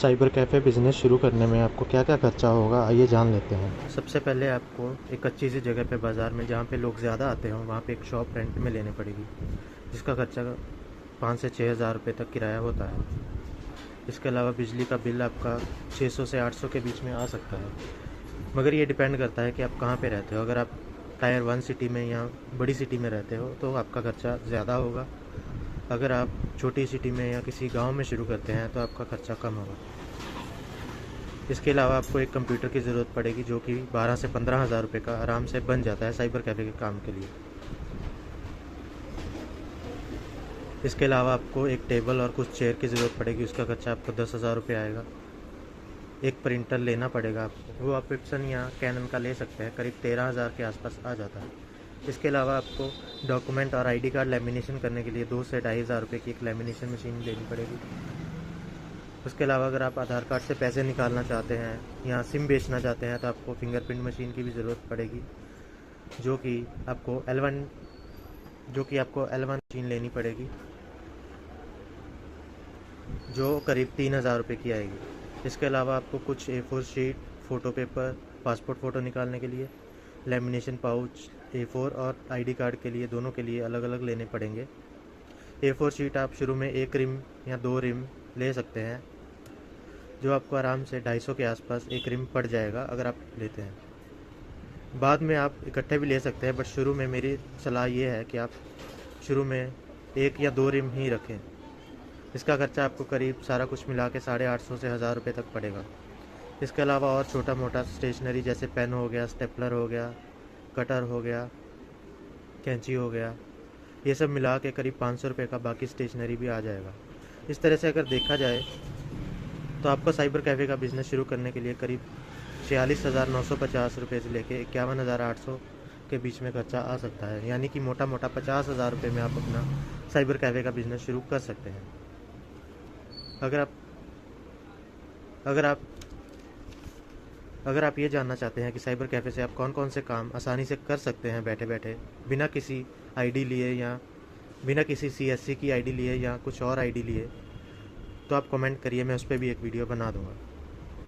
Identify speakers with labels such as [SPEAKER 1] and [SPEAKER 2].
[SPEAKER 1] Cyber cafe business शुरू करने में आपको क्या-क्या खर्चा होगा, आइए जान लेते हैं। सबसे पहले आपको एक अच्छी सी जगह पे बाज़ार में जहाँ पे लोग ज़्यादा आते हों, वहाँ पे एक शॉप रेंट में लेनी पड़ेगी, जिसका खर्चा 5 से 6,000 रुपये तक किराया होता है। इसके अलावा बिजली का बिल आपका 600 से 800 के बीच में आ सकता है, मगर ये डिपेंड करता है कि आप कहाँ पे रहते हो। अगर आप टायर 1 सिटी में या बड़ी सिटी में रहते हो तो आपका खर्चा ज़्यादा होगा। अगर आप छोटी सिटी में या किसी गाँव में शुरू करते हैं तो आपका खर्चा कम होगा। इसके अलावा आपको एक कंप्यूटर की ज़रूरत पड़ेगी, जो कि 12 से 15,000 रुपये का आराम से बन जाता है साइबर कैफ़े के काम के लिए। इसके अलावा आपको एक टेबल और कुछ चेयर की ज़रूरत पड़ेगी, उसका खर्चा आपको 10,000 रुपये आएगा। एक प्रिंटर लेना पड़ेगा आपको, वो आप इप्सन या कैनन का ले सकते हैं, करीब 13,000 के आसपास आ जाता है। इसके अलावा आपको डॉक्यूमेंट और आईडी कार्ड लैमिनेशन करने के लिए 2 से 2,500 रुपये की एक लैमिनेशन मशीन लेनी पड़ेगी। उसके अलावा अगर आप आधार कार्ड से पैसे निकालना चाहते हैं या सिम बेचना चाहते हैं तो आपको फिंगरप्रिंट मशीन की भी ज़रूरत पड़ेगी, जो कि आपको L1 मशीन लेनी पड़ेगी, जो करीब 3,000 रुपये की आएगी। इसके अलावा आपको कुछ A4 sheet, photo paper, passport photo निकालने के लिए, लेमिनेशन पाउच, A4 और आईडी कार्ड के लिए, दोनों के लिए अलग अलग लेने पड़ेंगे। A4 शीट आप शुरू में 1 रिम या 2 रिम ले सकते हैं, जो आपको आराम से 250 के आसपास एक रिम पड़ जाएगा अगर आप लेते हैं। बाद में आप इकट्ठे भी ले सकते हैं, बट शुरू में मेरी सलाह ये है कि आप शुरू में 1 या 2 रिम ही रखें। इसका खर्चा आपको करीब सारा कुछ मिला के 850 से 1,000 रुपये तक पड़ेगा। इसके अलावा और छोटा मोटा स्टेशनरी जैसे पेन हो गया, स्टेपलर हो गया, कटर हो गया, कैंची हो गया, ये सब मिला के करीब 500 रुपये का बाकी स्टेशनरी भी आ जाएगा। इस तरह से अगर देखा जाए तो आपको साइबर कैफ़े का बिज़नेस शुरू करने के लिए करीब 46,950 रुपये से लेके 51,800 के बीच में खर्चा आ सकता है, यानी कि मोटा मोटा 50,000 रुपये में आप अपना साइबर कैफ़े का बिज़नेस शुरू कर सकते हैं। अगर आप अगर आप अगर आप ये जानना चाहते हैं कि साइबर कैफ़े से आप कौन कौन से काम आसानी से कर सकते हैं बैठे बैठे, बिना किसी आईडी लिए या बिना किसी CSC की आईडी लिए या कुछ और आईडी लिए, तो आप कमेंट करिए, मैं उस पर भी एक वीडियो बना दूँगा।